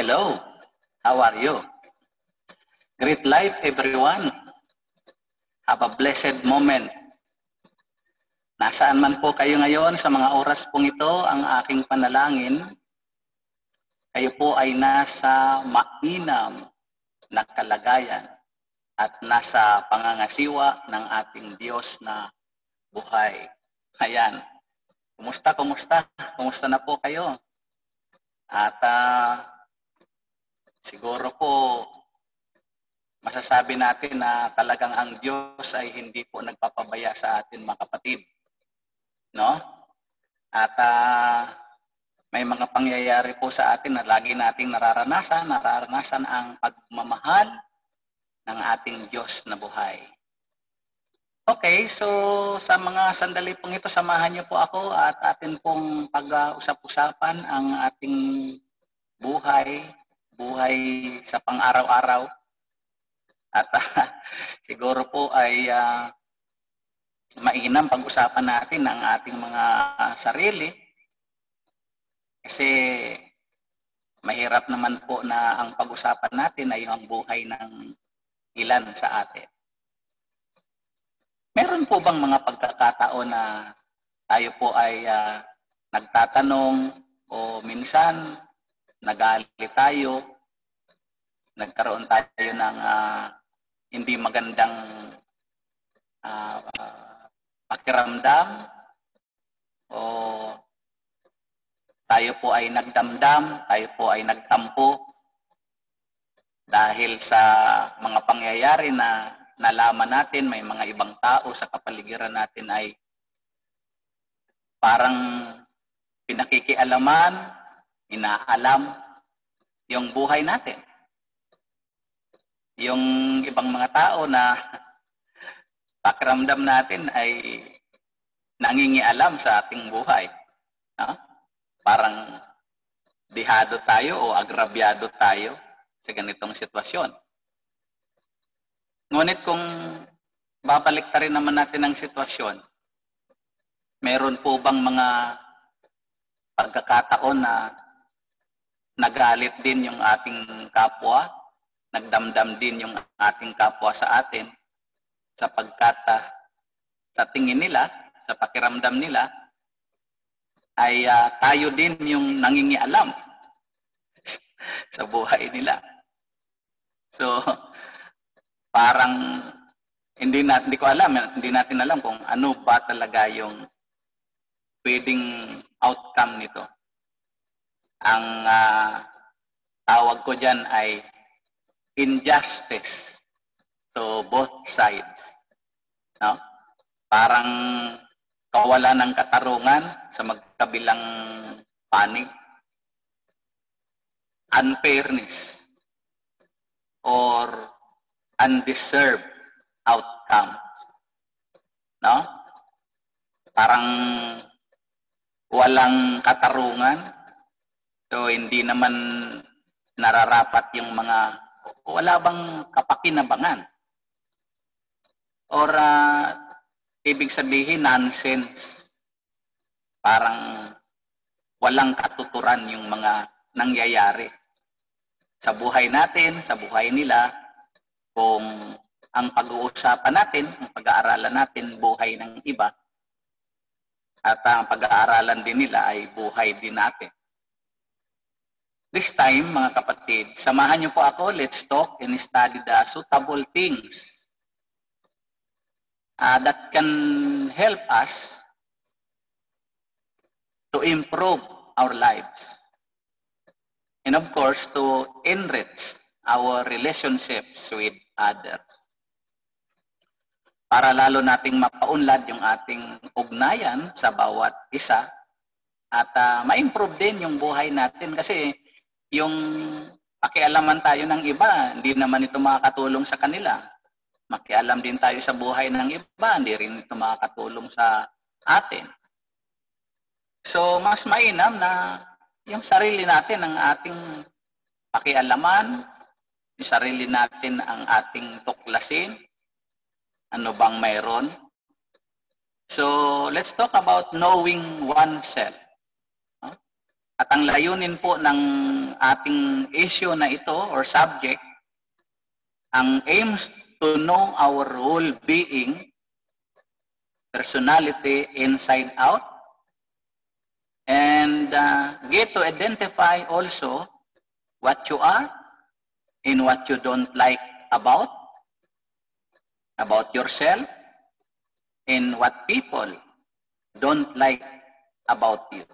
Hello, how are you? Great life, everyone. Have a blessed moment. Nasaan man po kayo ngayon sa mga oras pong ito, ang aking panalangin, kayo po ay nasa mainam na kalagayan at nasa pangangasiwa ng ating Diyos na buhay. Ayan. Kumusta? Kumusta na po kayo? At siguro po masasabi natin na talagang ang Diyos ay hindi po nagpapabaya sa atin, mga kapatid. No? At may mga pangyayari po sa atin na lagi nating nararanasan ang pagmamahal ng ating Diyos na buhay. Okay, so sa mga sandali pong ito, samahan niyo po ako at atin pong pag-usap-usapan ang ating buhay sa pang-araw-araw. At siguro po ay mainam pag-usapan natin ang ating mga sarili. Kasi mahirap naman po na ang pag-usapan natin ay ang buhay ng ilan sa atin. Meron po bang mga pagkakataon na tayo po ay nagtatanong o minsan nagalit tayo, nagkaroon tayo ng hindi magandang pakiramdam o tayo po ay nagdamdam, tayo po ay nagtampo dahil sa mga pangyayari na nalaman natin, may mga ibang tao sa kapaligiran natin ay parang pinakikialaman, inaalam yung buhay natin. Yung ibang mga tao na pakiramdam natin ay nangingialam sa ating buhay. No? Parang dihado tayo o agrabyado tayo sa ganitong sitwasyon. Ngunit kung babalik rin naman natin ang sitwasyon, meron po bang mga pagkakataon na nagalit din yung ating kapwa, nagdamdam din yung ating kapwa sa atin sapagkat sa tingin nila, sa pakiramdam nila, ay tayo din yung nangingialam sa buhay nila. So, parang hindi natin alam kung ano ba talaga yung pwedeng outcome nito. Ang tawag ko dyan ay injustice to both sides. No? Parang kawalan ng katarungan sa magkabilang panig. Unfairness or undeserved outcome. No? Parang walang katarungan. So hindi naman nararapat yung mga wala bang kapakinabangan. Or ibig sabihin nonsense. Parang walang katuturan yung mga nangyayari sa buhay natin, sa buhay nila. Kung ang pag-uusapan natin, ang pag-aaralan natin, buhay ng iba, at ang pag-aaralan din nila ay buhay din natin. This time, mga kapatid, samahan niyo po ako, let's talk and study the suitable things that can help us to improve our lives. And of course, to enrich our relationships with others. Para lalo nating mapaunlad yung ating ugnayan sa bawat isa at ma-improve din yung buhay natin kasi yung pakialaman tayo ng iba, hindi naman ito makakatulong sa kanila. Makialam din tayo sa buhay ng iba, hindi rin ito makakatulong sa atin. So, mas mainam na yung sarili natin ang ating pakialaman, yung sarili natin ang ating tuklasin, ano bang mayroon. So, let's talk about knowing oneself. At ang layunin po ng ating issue na ito or subject, ang aims to know our whole being, personality inside out, and get to identify also what you are and what you don't like about yourself, and what people don't like about you.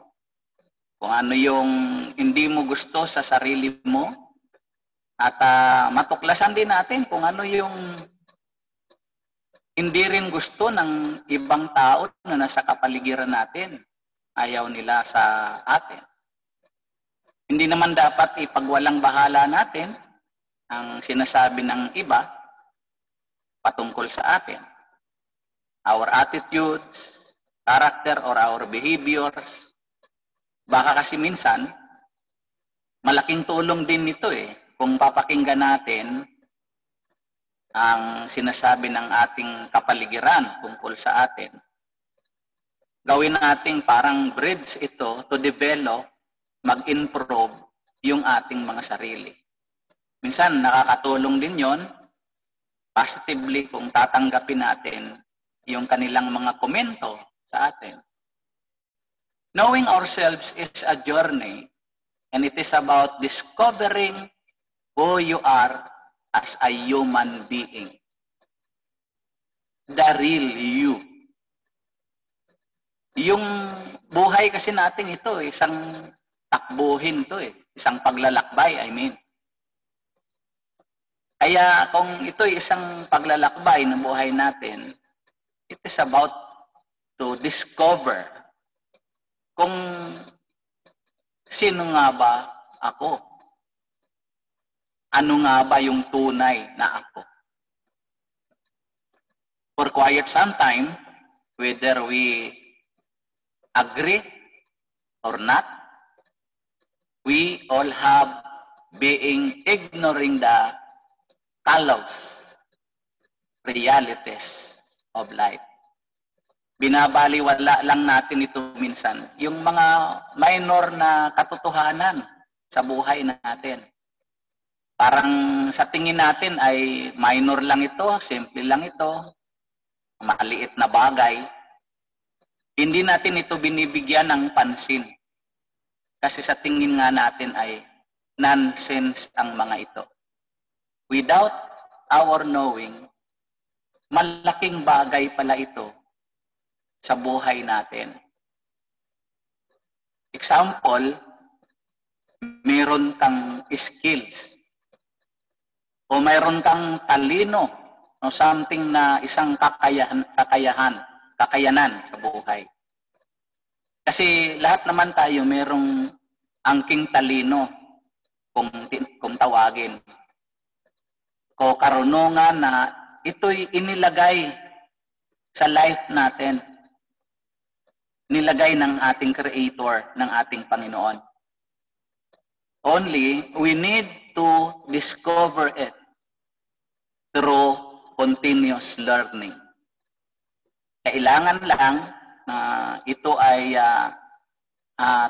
Kung ano yung hindi mo gusto sa sarili mo, at matuklasan din natin kung ano yung hindi rin gusto ng ibang tao na nasa kapaligiran natin. Ayaw nila sa atin. Hindi naman dapat ipagwalang bahala natin ang sinasabi ng iba patungkol sa atin. Our attitudes, character, or our behaviors. Baka kasi minsan, malaking tulong din nito kung papakinggan natin ang sinasabi ng ating kapaligiran tungkol sa atin. Gawin nating parang bridge ito to develop, mag-improve yung ating mga sarili. Minsan, nakakatulong din yon positively kung tatanggapin natin yung kanilang mga komento sa atin. Knowing ourselves is a journey, and it is about discovering who you are as a human being. The real you. Yung buhay kasi natin ito, isang takbuhin ito isang paglalakbay, I mean. Kaya kung ito isang paglalakbay ng buhay natin, it is about to discover kung sino nga ba ako? Ano nga ba yung tunay na ako? For quite some time, whether we agree or not, we all have being ignoring the callous realities of life. Binabaliwala lang natin ito minsan. Yung mga minor na katotohanan sa buhay natin. Parang sa tingin natin ay minor lang ito, simple lang ito, maliit na bagay. Hindi natin ito binibigyan ng pansin. Kasi sa tingin nga natin ay nonsense ang mga ito. Without our knowing, malaking bagay pala ito sa buhay natin. Example, meron kang skills o meron kang talino o something na isang kakayanan sa buhay. Kasi lahat naman tayo merong angking talino kung tawagin. O karunungan na ito'y inilagay sa life natin. Nilagay ng ating Creator, ng ating Panginoon. Only, we need to discover it through continuous learning. Kailangan lang na ito ay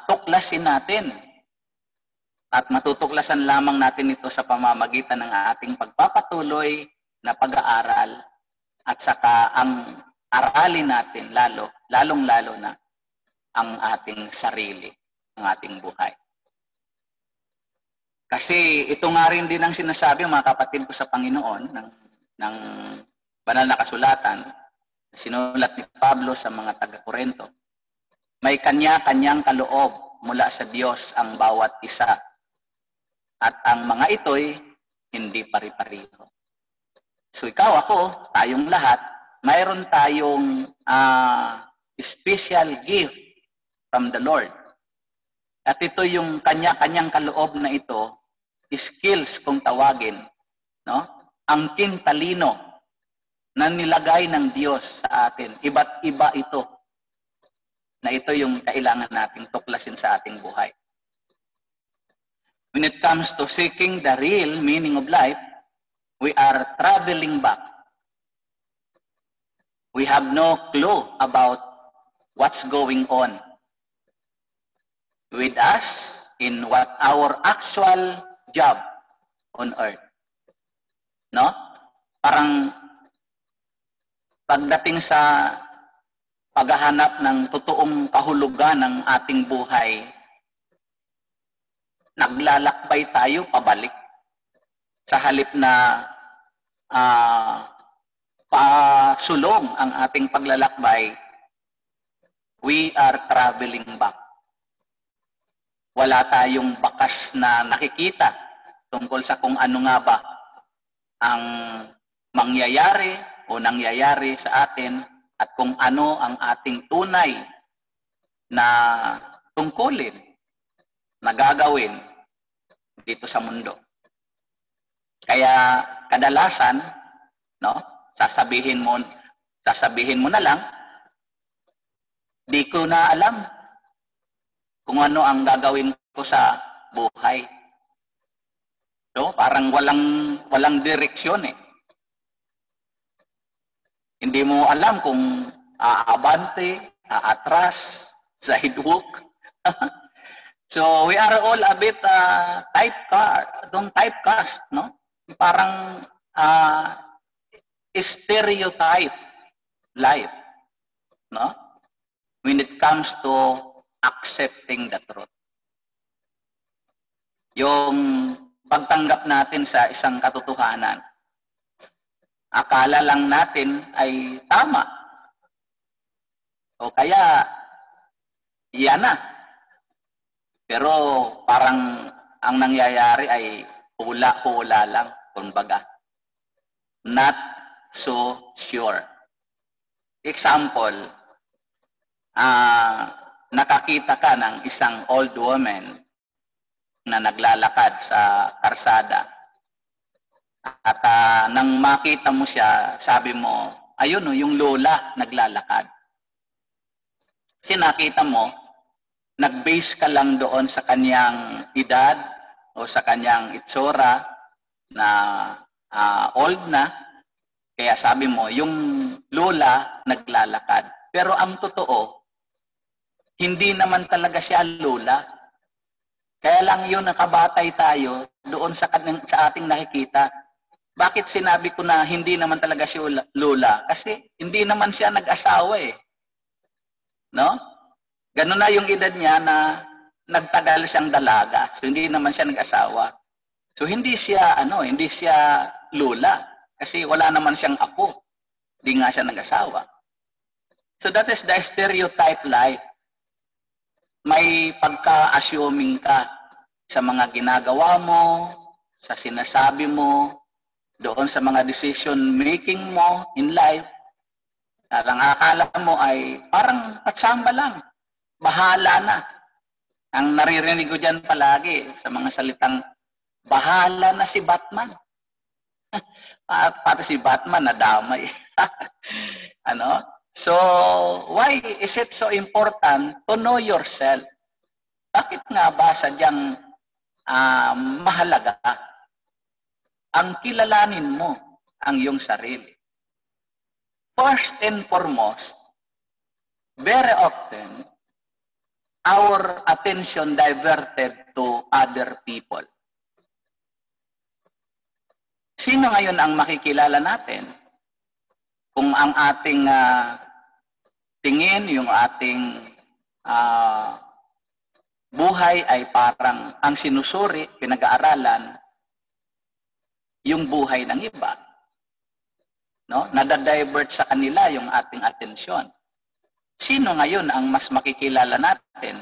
tuklasin natin. At matutuklasan lamang natin ito sa pamamagitan ng ating pagpapatuloy na pag-aaral at saka ang aralin natin lalong-lalo na ang ating sarili, ang ating buhay. Kasi ito nga rin din ang sinasabi mga kapatid ko sa Panginoon ng banal na kasulatan, sinulat ni Pablo sa mga taga-Korinto. May kanya-kanyang kaloob mula sa Diyos ang bawat isa. At ang mga ito'y hindi pari-pariho. So ikaw, ako, tayong lahat, mayroon tayong special gift from the Lord. At ito yung kanya-kanyang kaloob na ito, skills kung tawagin, no? Angking talino na nilagay ng Diyos sa atin. Iba't iba ito. Na ito yung kailangan nating tuklasin sa ating buhay. When it comes to seeking the real meaning of life, we are traveling back. We have no clue about what's going on with us in what our actual job on earth. No? Parang pagdating sa paghahanap ng totoong kahulugan ng ating buhay, naglalakbay tayo pabalik. Sa halip na pasulong ang ating paglalakbay, we are traveling back. Wala tayong bakas na nakikita tungkol sa kung ano nga ba ang mangyayari o nangyayari sa atin at kung ano ang ating tunay na tungkulin na gagawin dito sa mundo. Kaya kadalasan, no, sasabihin mo na lang, di ko na alam kung ano ang gagawin ko sa buhay. So, parang walang direksyon eh. Hindi mo alam kung aabante, aatras, sidewalk. So, we are all a bit typecast, no? Parang stereotype life, no? When it comes to accepting the truth. Yung pagtanggap natin sa isang katotohanan, akala lang natin ay tama. O kaya, yan na. Pero parang ang nangyayari ay hula-hula lang, kumbaga. Not so sure. Example, nakakita ka ng isang old woman na naglalakad sa karsada. At nang makita mo siya, sabi mo, ayun o, yung lola naglalakad. Kasi nakita mo, nag-base ka lang doon sa kanyang edad o sa kanyang itsura na old na. Kaya sabi mo, yung lola naglalakad. Pero ang totoo, hindi naman talaga siya lola. Kaya lang yun, nakabatay tayo doon sa ating nakikita. Bakit sinabi ko na hindi naman talaga siya lola? Kasi hindi naman siya nag-asawa eh. No? Ganun na yung edad niya na nagtagal siyang dalaga. So hindi naman siya nag-asawa. So hindi siya lola kasi wala naman siyang apo. Hindi nga siya nag-asawa. So that is the stereotype life. May pagka-assuming ka sa mga ginagawa mo, sa sinasabi mo, doon sa mga decision making mo in life. Ang akala mo ay parang patsamba lang. Bahala na. Ang naririnig ko dyan palagi sa mga salitang, bahala na si Batman. Pati si Batman nadamay. Ano? So, why is it so important to know yourself? Bakit nga ba sadyang mahalaga ang kilalanin mo ang iyong sarili? First and foremost, very often, our attention diverted to other people. Sino ngayon ang makikilala natin? Kung ang ating tingin, yung ating buhay ay parang ang sinusuri, pinag-aaralan, yung buhay ng iba. No? Nadadivert sa kanila yung ating atensyon. Sino ngayon ang mas makikilala natin?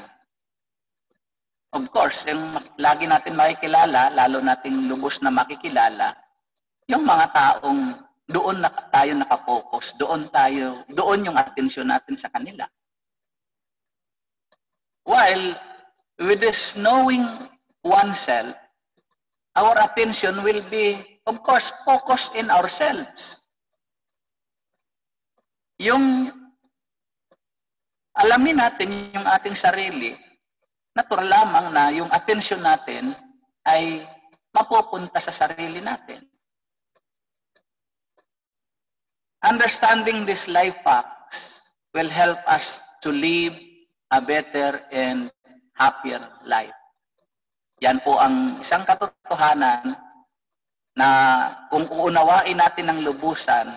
Of course, yung lagi natin makikilala, lalo nating lubos na makikilala, yung mga taong doon na tayo nakapokus, doon yung atensyon natin sa kanila. While with this knowing oneself, our attention will be, of course, focused in ourselves. Yung alamin natin yung ating sarili, natural lamang na yung atensyon natin ay mapupunta sa sarili natin. Understanding these life facts will help us to live a better and happier life. Yan po ang isang katotohanan na kung uunawain natin ng lubusan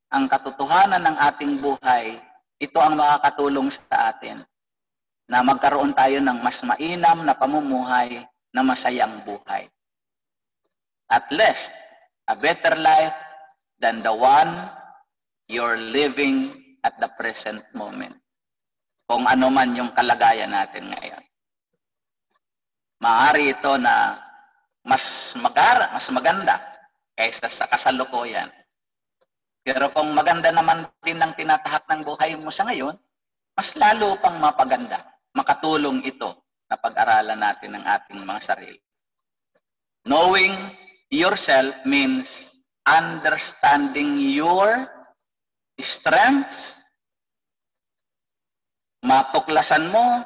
ang katotohanan ng ating buhay, ito ang makakatulong sa atin na magkaroon tayo ng mas mainam na pamumuhay na masayang buhay. At least, a better life than the one you're living at the present moment. Kung ano man yung kalagayan natin ngayon. Maaari ito na mas maganda kaysa sa kasalukuyan. Pero kung maganda naman din ang tinatahak ng buhay mo sa ngayon, mas lalo pang mapaganda. Makatulong ito na pag-aralan natin ng ating mga sarili. Knowing yourself means understanding your strengths, matuklasan mo,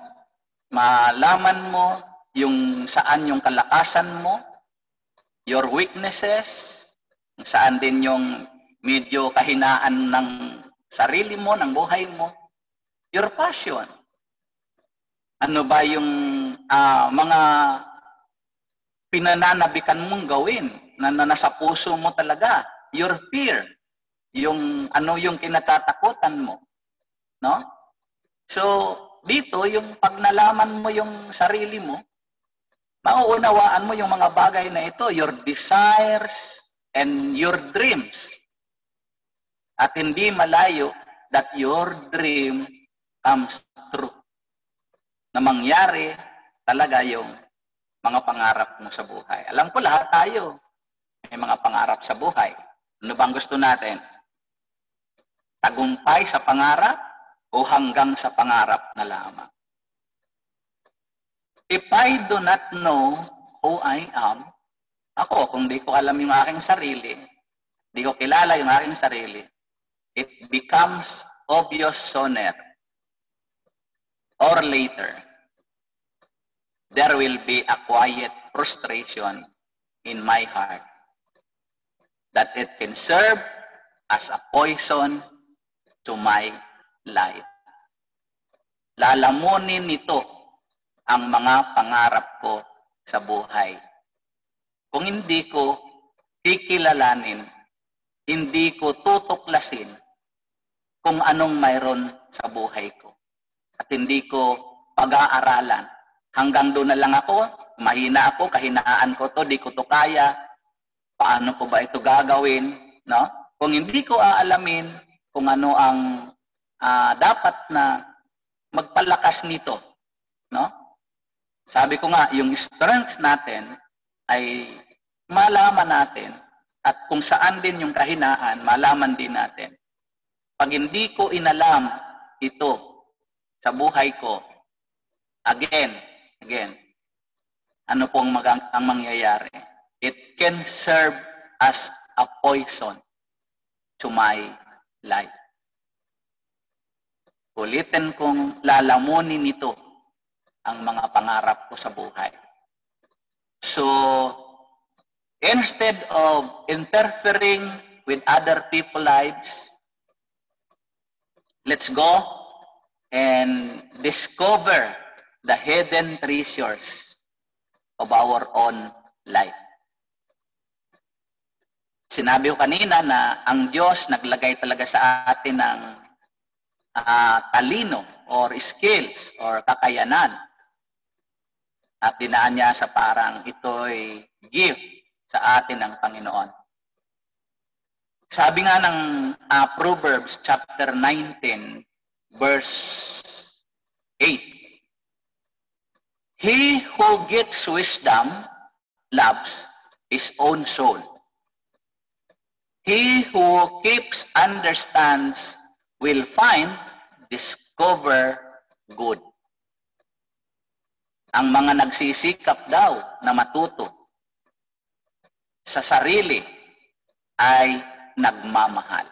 malaman mo yung saan yung kalakasan mo, your weaknesses, saan din yung medyo kahinaan ng sarili mo, ng buhay mo, your passion. Ano ba yung mga pinananabikan mong gawin na nasa puso mo talaga, your fear, yung ano yung kinatatakutan mo, no? So, dito yung pag nalaman mo yung sarili mo, mauunawaan mo yung mga bagay na ito, your desires and your dreams. At hindi malayo that your dream comes true. Na mangyari talaga yung mga pangarap mo sa buhay. Alam ko lahat tayo may mga pangarap sa buhay. Ano bang gusto natin? Tagumpay sa pangarap o hanggang sa pangarap na lamang? If I do not know who I am, ako, kung di ko alam yung aking sarili, di ko kilala yung aking sarili, it becomes obvious sooner or later. There will be a quiet frustration in my heart that it can serve as a poison to my life. Lalamunin nito ang mga pangarap ko sa buhay. Kung hindi ko kikilalanin, hindi ko tutuklasin kung anong mayroon sa buhay ko. At hindi ko pag-aaralan. Hanggang doon na lang ako, mahina ako, kahinaan ko to, di ko to kaya. Paano ko ba ito gagawin? No? Kung hindi ko aalamin kung ano ang dapat na magpalakas nito, no? Sabi ko nga, yung strengths natin ay malaman natin at kung saan din yung kahinaan, malaman din natin. Pag hindi ko inalam ito sa buhay ko, again, ano pong ang mangyayari? It can serve as a poison to my life. Ulitin kong lalamunin nito ang mga pangarap ko sa buhay. So, instead of interfering with other people's lives, let's go and discover the hidden treasures of our own life. Sinabi ko kanina na ang Diyos naglagay talaga sa atin ng talino or skills or kakayanan. At dinaan niya sa parang ito'y gift sa atin ng Panginoon. Sabi nga ng Proverbs chapter 19, verse 8, He who gets wisdom loves his own soul. He who keeps understands will discover good. Ang mga nagsisikap daw na matuto sa sarili ay nagmamahal.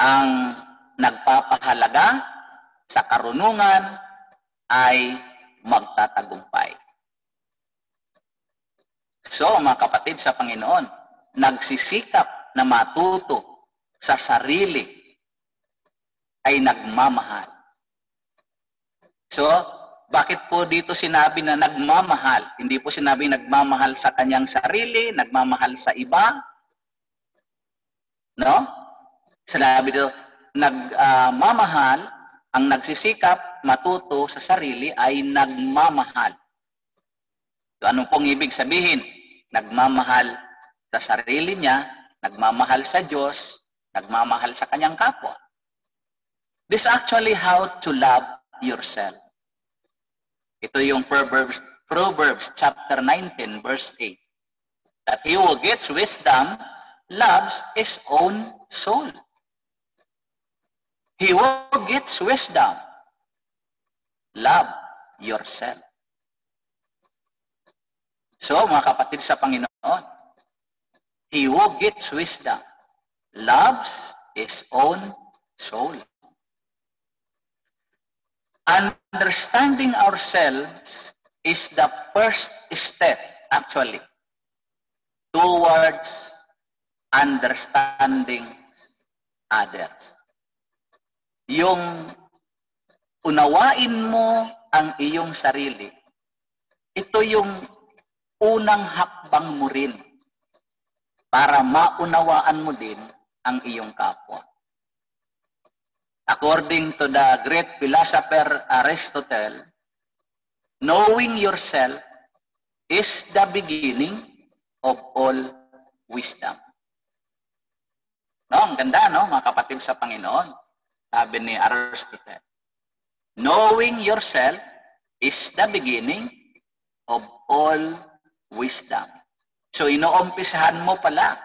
Ang nagpapahalaga sa karunungan ay magtatagumpay. So, mga kapatid sa Panginoon, nagsisikap na matuto sa sarili ay nagmamahal. So, Bakit po dito sinabi na nagmamahal? Hindi po sinabi nagmamahal sa kanyang sarili, nagmamahal sa iba. No? Sinabi dito, nagmamahal, ang nagsisikap matuto sa sarili ay nagmamahal. So, anong pong ibig sabihin? Nagmamahal sa sarili niya, nagmamahal sa Diyos, nagmamahal sa kanyang kapwa. This is actually how to love yourself. Ito yung Proverbs chapter 19 verse 8. That he who gets wisdom loves his own soul. He who gets wisdom, love yourself. So, mga kapatid sa Panginoon, he who gets wisdom loves his own soul. Understanding ourselves is the first step, actually, towards understanding others. Yung unawain mo ang iyong sarili, ito yung unang hakbang mo rin para maunawaan mo din ang iyong kapwa. According to the great philosopher Aristotle, knowing yourself is the beginning of all wisdom. No, ang ganda, no, mga kapatid sa Panginoon. Sabi ni Aristotle, knowing yourself is the beginning of all wisdom. So, inoumpisahan mo pala,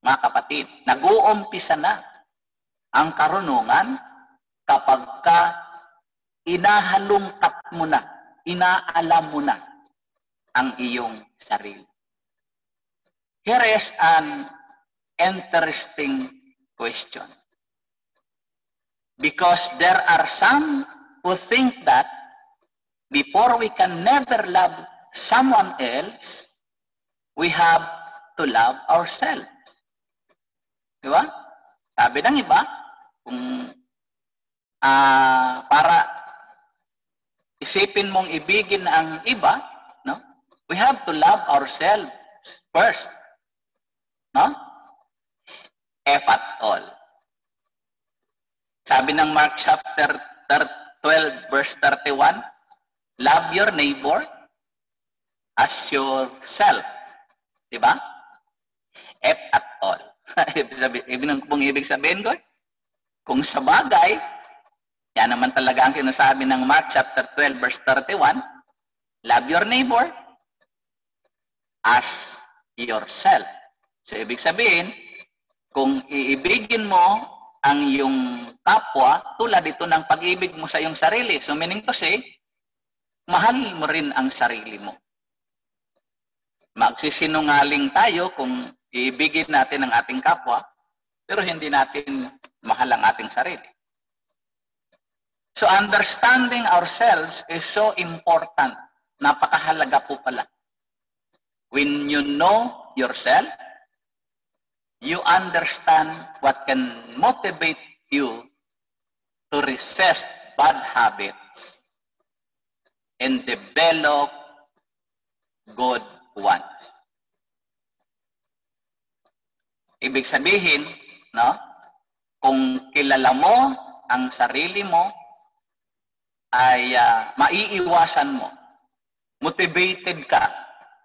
mga kapatid, nag-uumpisa na ang karunungan kapag ka inahalungkat mo na, inaalam mo na ang iyong sarili. Here is an interesting question. Because there are some who think that before we can never love someone else, we have to love ourselves. Diba? Sabi ng iba, kung para isipin mong ibigin ang iba, no? We have to love ourselves first. No? If at all. Sabi ng Mark chapter 12 verse 31, love your neighbor as yourself. Diba? If at all. Ibig sabihin ko, kung sa bagay, yan naman talaga ang sinasabi ng Mark chapter 12 verse 31, love your neighbor as yourself. So, ibig sabihin, kung iibigin mo ang iyong kapwa, tulad ito ng pag-ibig mo sa iyong sarili. So, meaning to say, mahal mo rin ang sarili mo. Magsisinungaling tayo kung iibigin natin ang ating kapwa, pero hindi natin mahal ang ating sarili. So, understanding ourselves is so important. Napakahalaga po pala. When you know yourself, you understand what can motivate you to resist bad habits and develop good ones. Ibig sabihin, no? Kung kilala mo ang sarili mo, ay maiiwasan mo. Motivated ka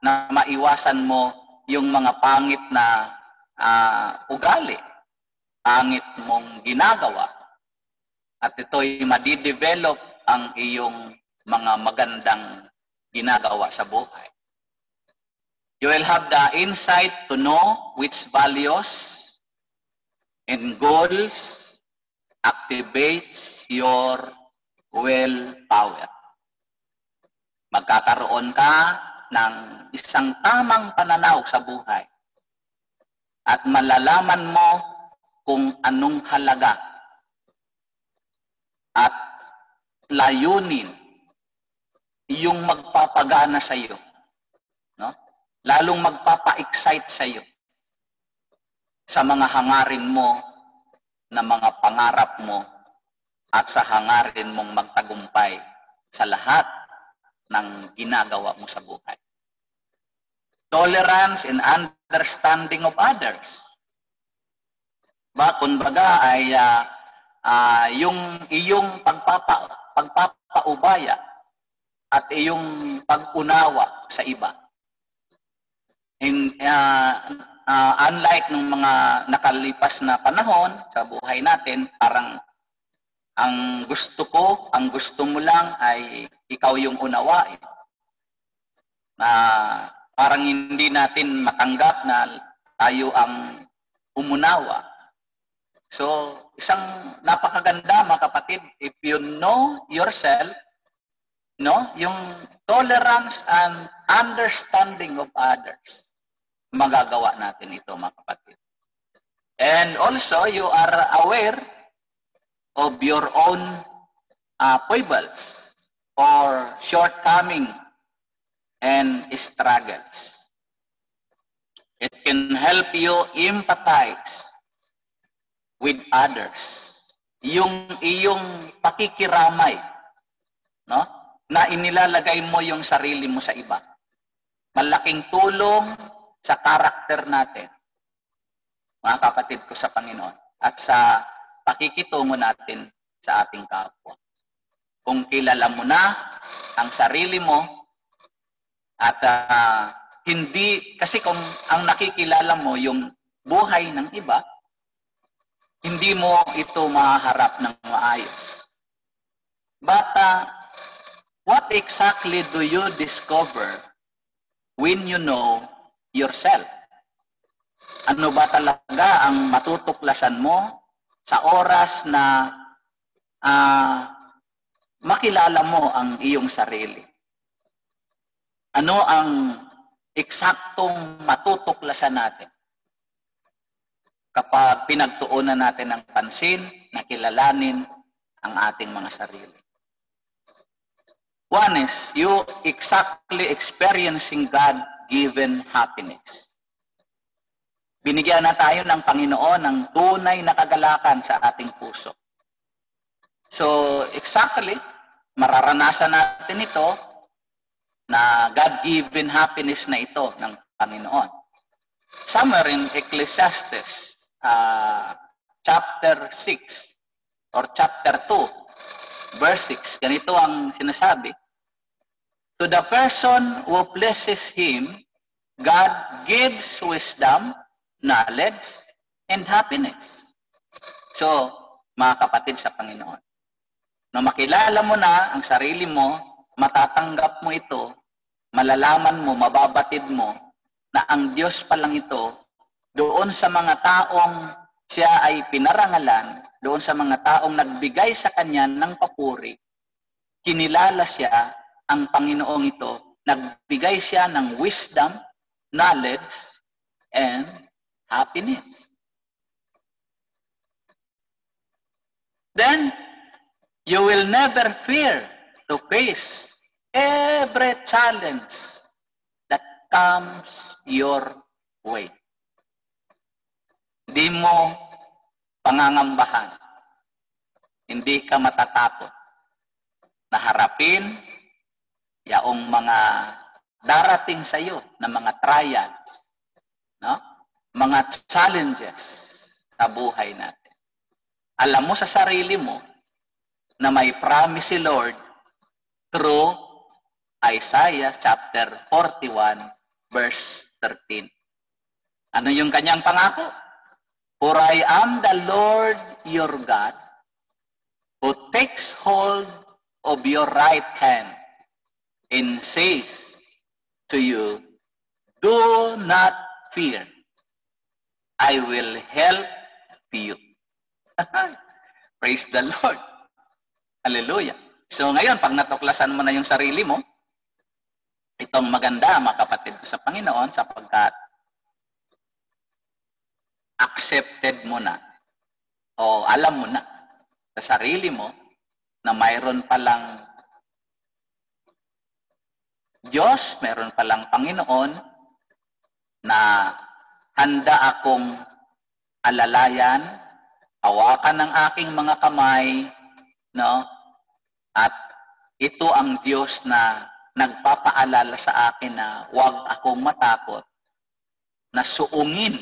na maiwasan mo yung mga pangit na ugali, pangit mong ginagawa. At ito'y madidevelop ang iyong mga magandang ginagawa sa buhay. You will have the insight to know which values and goals activates your willpower. Magkakaroon ka ng isang tamang pananaw sa buhay. At malalaman mo kung anong halaga at layunin yung magpapagana sa iyo, no? Lalong magpapa-excite sa iyo sa mga hangarin mo na mga pangarap mo at sa hangarin mong magtagumpay sa lahat ng ginagawa mo sa buhay. Tolerance and understanding of others. Kumbaga ay yung iyong pagpapaubaya at iyong pag-unawa sa iba. Unlike nung mga nakalipas na panahon sa buhay natin, parang ang gusto mo lang ay ikaw yung unawain. Parang hindi natin matanggap na tayo ang umunawa. So, isang napakaganda mga kapatid, if you know yourself, yung tolerance and understanding of others, magagawa natin ito mga kapatid. And also, you are aware of your own foibles or shortcoming and struggles. It can help you empathize with others. Yung iyong pakikiramay, na inilalagay mo yung sarili mo sa iba. Malaking tulong sa karakter natin, mga kapatid ko sa Panginoon, at sa pakikitungo natin sa ating kapwa. Kung kilala mo na ang sarili mo at hindi, kasi kung ang nakikilala mo yung buhay ng iba, hindi mo ito maharap ng maayos. But what exactly do you discover when you know yourself? Ano ba talaga ang matutuklasan mo sa oras na makilala mo ang iyong sarili? Ano ang eksaktong matutuklasan natin kapag pinagtuunan natin ng pansin na kilalanin ang ating mga sarili? One is, you exactly experiencing God-given happiness. Binigyan na tayo ng Panginoon ng tunay na kagalakan sa ating puso. So, exactly, mararanasan natin ito na God-given happiness na ito ng Panginoon. Somewhere in Ecclesiastes, chapter 6 or chapter 2, verse 6, ganito ang sinasabi. To the person who pleases Him, God gives wisdom, knowledge, and happiness. So, mga kapatid sa Panginoon, na makilala mo na ang sarili mo, matatanggap mo ito, malalaman mo, mababatid mo, na ang Diyos pa lang ito, doon sa mga taong siya ay pinarangalan, doon sa mga taong nagbigay sa Kanya ng papuri, kinilala siya, ang Panginoong ito, nagbigay siya ng wisdom, knowledge, and happiness. Then, you will never fear to face every challenge that comes your way. Hindi mo pangangambahan. Hindi ka matatakot na harapin yaong mga darating sa iyo na mga trials, mga challenges sa buhay natin. Alam mo sa sarili mo na may promise si Lord through Isaiah chapter 41 verse 13. Ano yung kanyang pangako? For I am the Lord your God who takes hold of your right hand and says to you, do not fear. I will help you. Praise the Lord. Hallelujah. So ngayon, pag natuklasan mo na yung sarili mo, itong maganda, mga kapatid ko sa Panginoon, sapagkat accepted mo na o alam mo na sa sarili mo na mayroon palang Diyos, mayroon palang Panginoon na handa akong alalayan, hawakan ng aking mga kamay, at ito ang Diyos na nagpapaalala sa akin na huwag akong matakot na suungin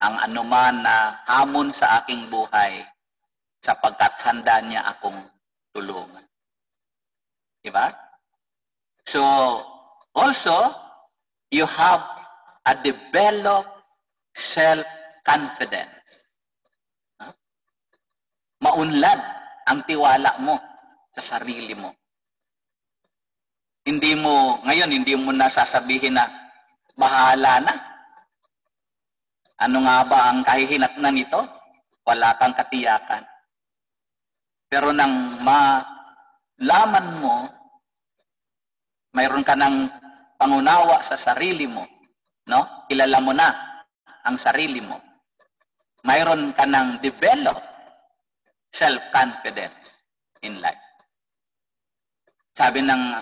ang anuman na hamon sa aking buhay sapagkat handa niya akong tulungan. Diba? So, also, you have a developed self-confidence. Maunlad ang tiwala mo sa sarili mo. Hindi mo nasasabihin na bahala na. Ano nga ba ang kahihinatnan nito? Wala kang katiyakan. Pero nang malaman mo, mayroon ka ng pangunawa sa sarili mo, no? Kilala mo na ang sarili mo. Mayroon ka ng develop self-confidence in life. Sabi ng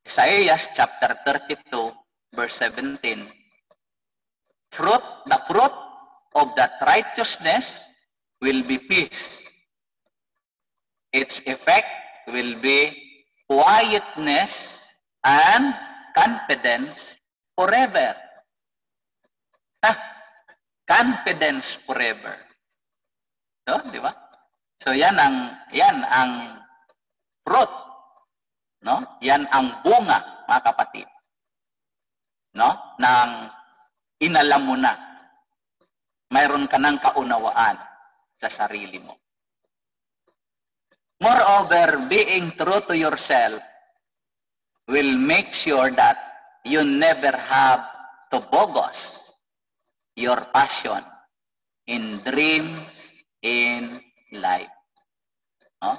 Isaiah chapter 32 verse 17, the fruit of that righteousness will be peace. Its effect will be quietness and confidence forever. Confidence forever. So, di ba? So yan ang fruit, no? Yan ang bunga, mga kapatid. No? Nang inalam mo na, mayroon ka ng kaunawaan sa sarili mo. Moreover, being true to yourself will make sure that you never have to bogus your passion in dreams in life. No?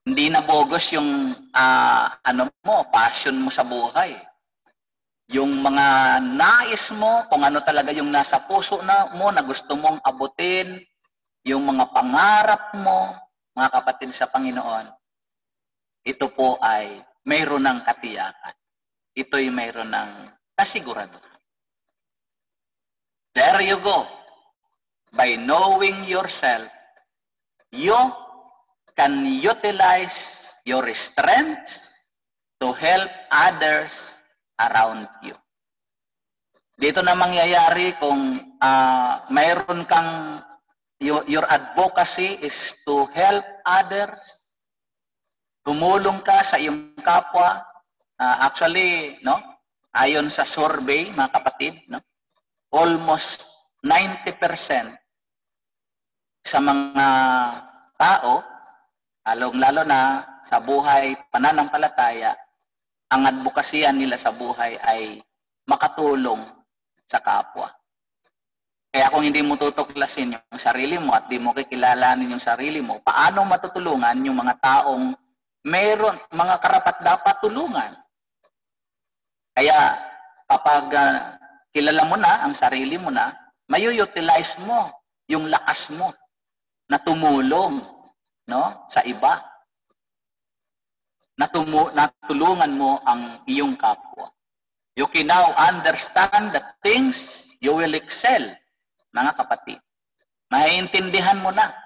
Hindi na bogus yung passion mo sa buhay. Yung mga nais mo, kung ano talaga yung nasa puso mo na gusto mong abutin, yung mga pangarap mo, mga kapatid sa Panginoon, ito po ay mayroon ng katiyakan. Ito'y mayroon ng kasiguraduhan. There you go. By knowing yourself, you can utilize your strengths to help others around you. Dito na mangyayari kung mayroon kang your advocacy is to help others. Tumulong ka sa iyong kapwa. Actually, no? Ayon sa survey, mga kapatid, no? Almost 90% sa mga tao, lalong-lalo na sa buhay pananampalataya, ang advokasya nila sa buhay ay makatulong sa kapwa. Kaya kung hindi mo tutuklasin yung sarili mo at di mo kikilalanin yung sarili mo, paano matutulungan yung mga taong meron mga karapat-dapat tulungan? Kaya kapag kilala mo na ang sarili mo na, mayu-utilize mo yung lakas mo na tumulong, no, sa iba. Natulungan mo ang iyong kapwa. You can now understand the things you will excel, mga kapatid. Maiintindihan mo na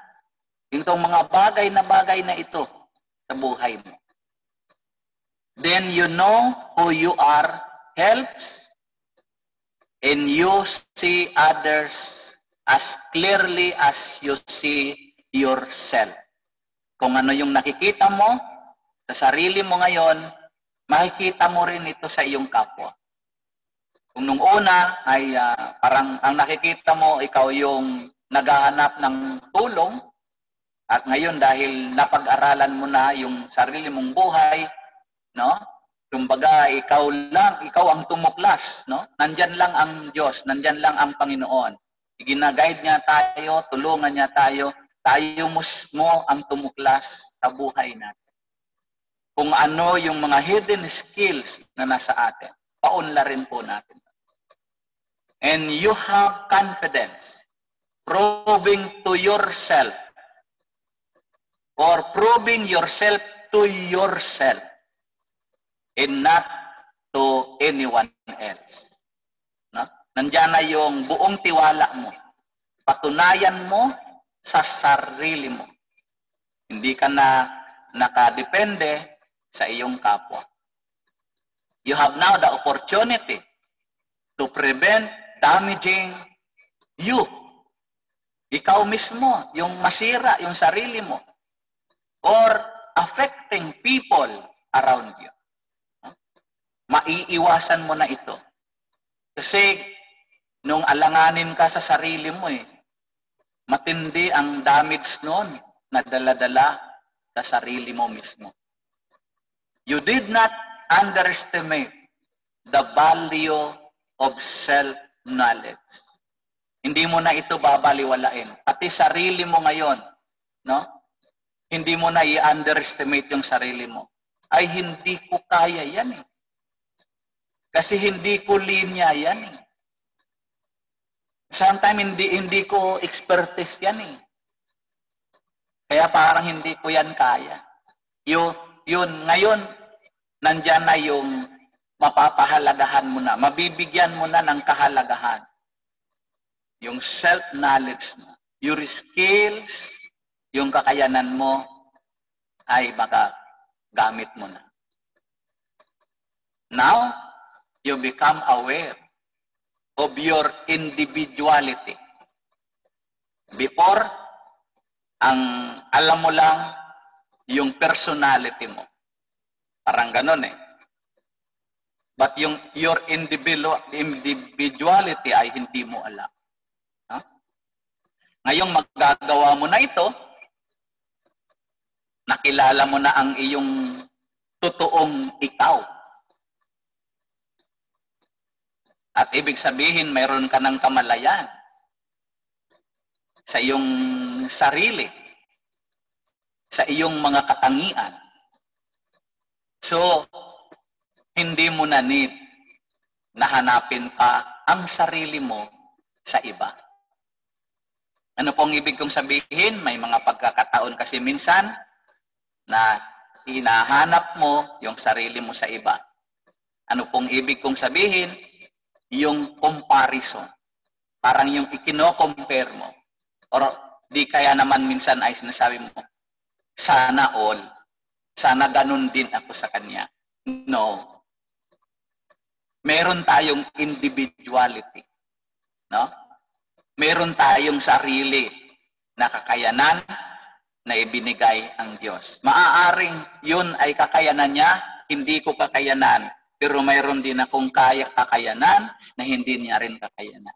itong mga bagay na ito sa buhay mo. Then you know who you are helps, and you see others as clearly as you see yourself. Kung ano yung nakikita mo sa sarili mo ngayon, makikita mo rin ito sa iyong kapwa. Kung nung una ay parang ang nakikita mo, ikaw yung naghahanap ng tulong, at ngayon dahil napag-aralan mo na yung sarili mong buhay, no? Kumbaga, ikaw ang tumuklas, no? Nandyan lang ang Diyos, nandyan lang ang Panginoon. Gina-guide niya tayo, tulungan niya tayo mismo ang tumuklas sa buhay natin. Kung ano yung mga hidden skills na nasa atin, paunlarin po natin. And you have confidence, proving to yourself, or proving yourself to yourself, and not to anyone else. No? Nandiyan na yung buong tiwala mo. Patunayan mo sa sarili mo. Hindi ka na nakadepende sa iyong kapwa. You have now the opportunity to prevent damaging you. Ikaw mismo, yung masira yung sarili mo, or affecting people around you. Maiiwasan mo na ito. Kasi nung alanganin ka sa sarili mo matindi ang damage noon na dala-dala sa sarili mo mismo. You did not underestimate the value of self-knowledge. Hindi mo na ito babaliwalain. Pati sarili mo ngayon, no? Hindi mo na i-underestimate yung sarili mo. Ay, hindi ko kaya yan Kasi hindi ko linya yan Sometimes hindi ko expertise yan Kaya parang hindi ko yan kaya. Yun, ngayon, nandyan na yung mapapahalagahan mo na, mabibigyan mo na ng kahalagahan. Yung self-knowledge mo, your skills, yung kakayanan mo, ay magagamit mo na. Now, you become aware of your individuality. Before, ang alam mo lang yung personality mo. Parang ganun But your individuality ay hindi mo alam. Ngayong magagawa mo na ito, nakilala mo na ang iyong totoong ikaw. At ibig sabihin, mayroon ka ng kamalayan sa iyong sarili, sa iyong mga katangian. So, hindi mo na need na hanapin pa ang sarili mo sa iba. Ano pong ibig kong sabihin? May mga pagkakataon kasi minsan na hinahanap mo yung sarili mo sa iba. Ano pong ibig kong sabihin? Yung comparison. Parang yung ikino-compare mo. Or di kaya naman minsan ay sinasabi mo, sana all. Sana ganun din ako sa kanya. No. Meron tayong individuality. No? Meron tayong sarili na kakayanan na ibinigay ang Diyos. Maaaring yun ay kakayanan niya, hindi ko kakayanan. Pero mayroon din akong kakayanan na hindi niya rin kakayanan.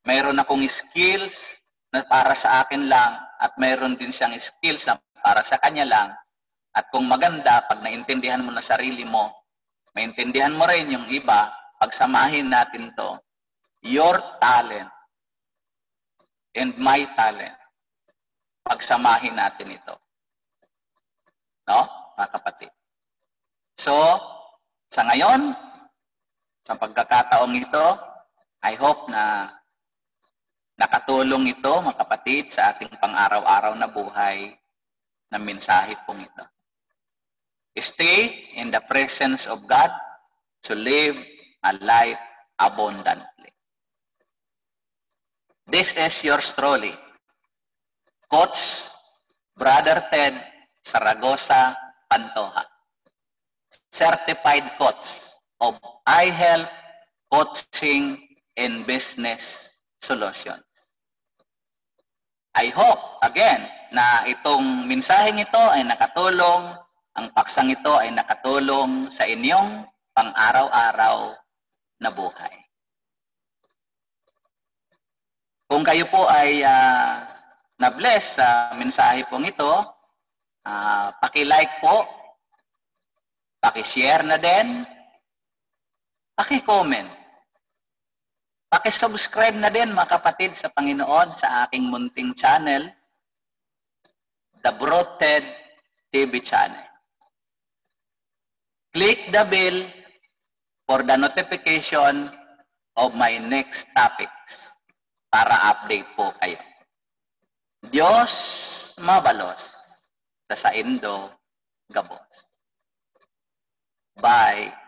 Mayroon akong skills na para sa akin lang at mayroon din siyang skills na para sa kanya lang. At kung maganda, pag naintindihan mo na sarili mo, maintindihan mo rin yung iba, pagsamahin natin to, your talent and my talent. Pagsamahin natin ito. No, mga kapatid? So, sa ngayon, sa pagkakataong ito, I hope na nakatulong ito, mga kapatid, sa ating pang-araw-araw na buhay na mensahe pong ito. Stay in the presence of God to live a life abundantly. This is yours truly, Coach Brother Ted Saragosa Pantoja, Certified Coach of iHealth Coaching and Business Solutions. I hope, again, na itong mensaheng ito ay nakatulong, ang paksang ito ay nakatulong sa inyong pang-araw-araw na buhay. Kung kayo po ay na-bless sa mensahe pong ito, paki-like po, paki-share na din, paki-comment, paki-subscribe na din mga kapatid sa Panginoon sa aking munting channel, The Bro Ted TV channel. Click the bell for the notification of my next topics para update po kayo. Diyos mabalos sa saindo gabos. Bye.